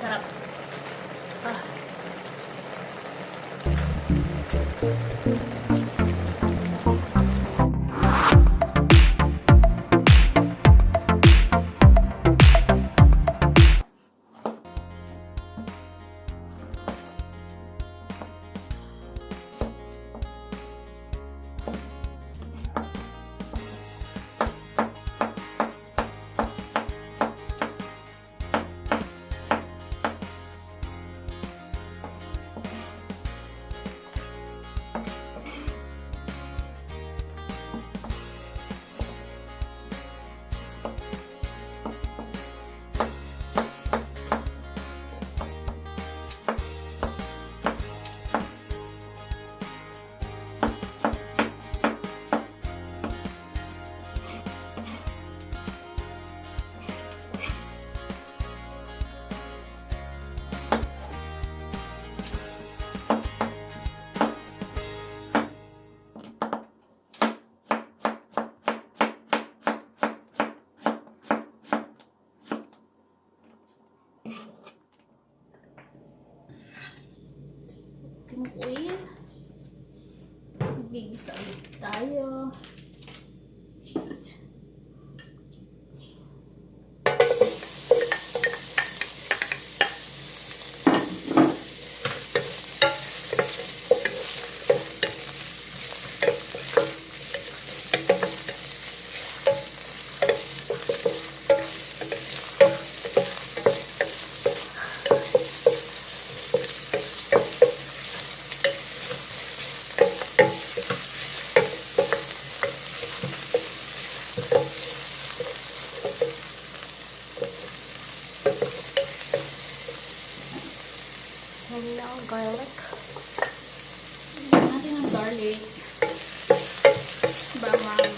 Sarap. Ah. Oil. Gigisa ulit tayo. And now garlic. Lagyan natin ang garlic. Bawang.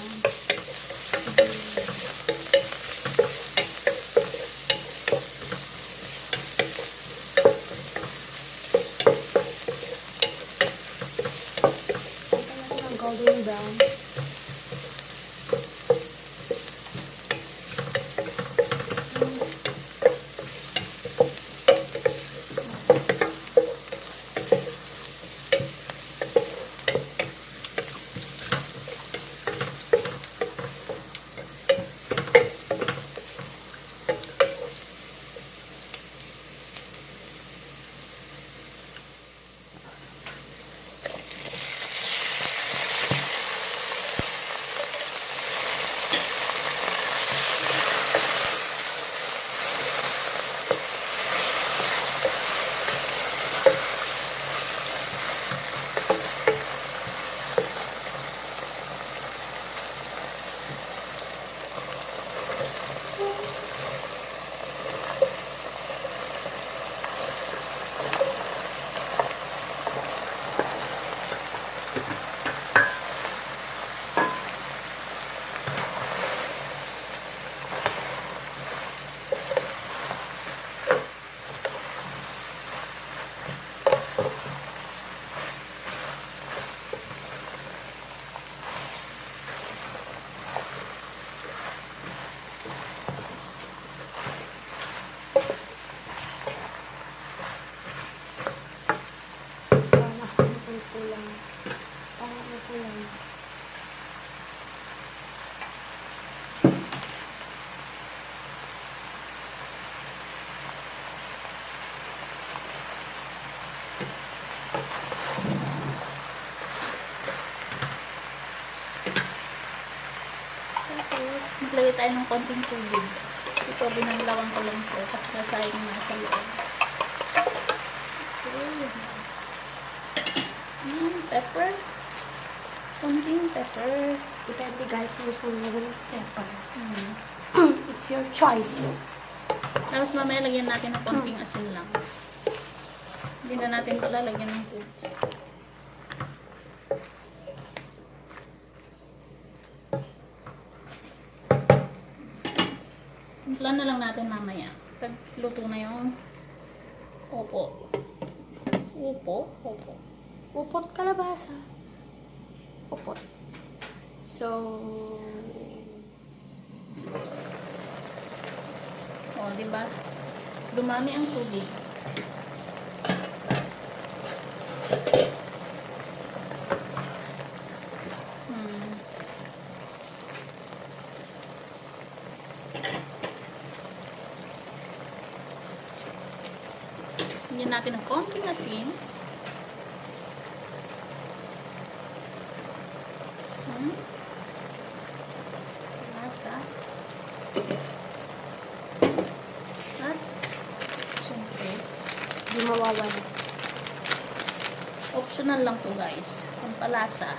Lagyan natin ang golden brown. Maglagay tayo ng konting tubig. Ito, binanlawan ko lang po kasi nasayang nasa loob. Pepper. Konting pepper. Depende guys kung gusto mo ng pepper. Mm. It's your choice. Tapos mamaya lagyan natin ng konting asin lang. Hindi na natin pala lagyan ng tubig. Plan na lang natin mamaya. Luto na yung opo. Upo? Opo. Upot kalabasa. Upot. So, O, diba? dumami ang tubig. Hinyan natin ng konting asin. Lasa. At, syempre, Di mawawala. optional lang to guys. Pampalasa.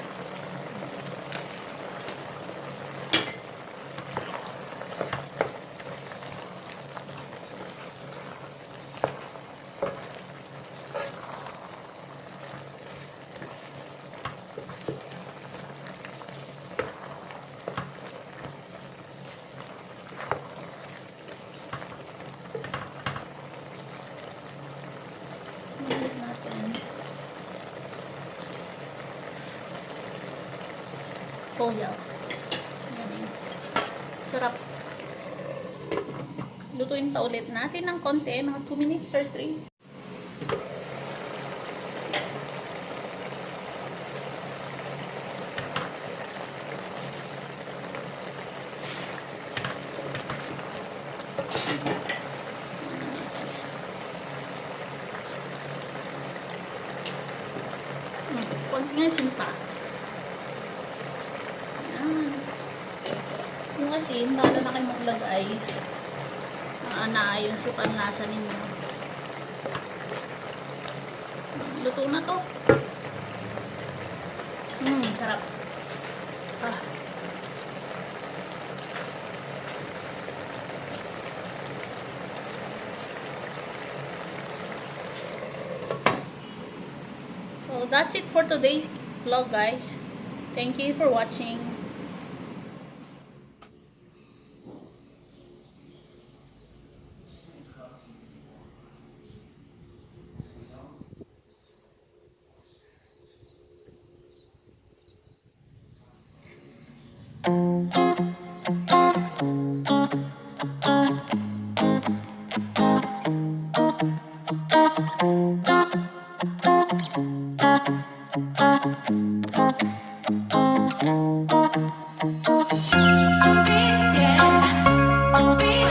Ulit natin. Toyaw. Sarap. Lutuin pa ulit natin ng konti, mga 2 minutes or 3. Konti nga asin pa. Ayan. Yung asin, bahala na kayo maglagay. Naayon sa panlasa ninyo. Luto na to. Sarap. Ah. So that's it for today's vlog, guys. Thank you for watching.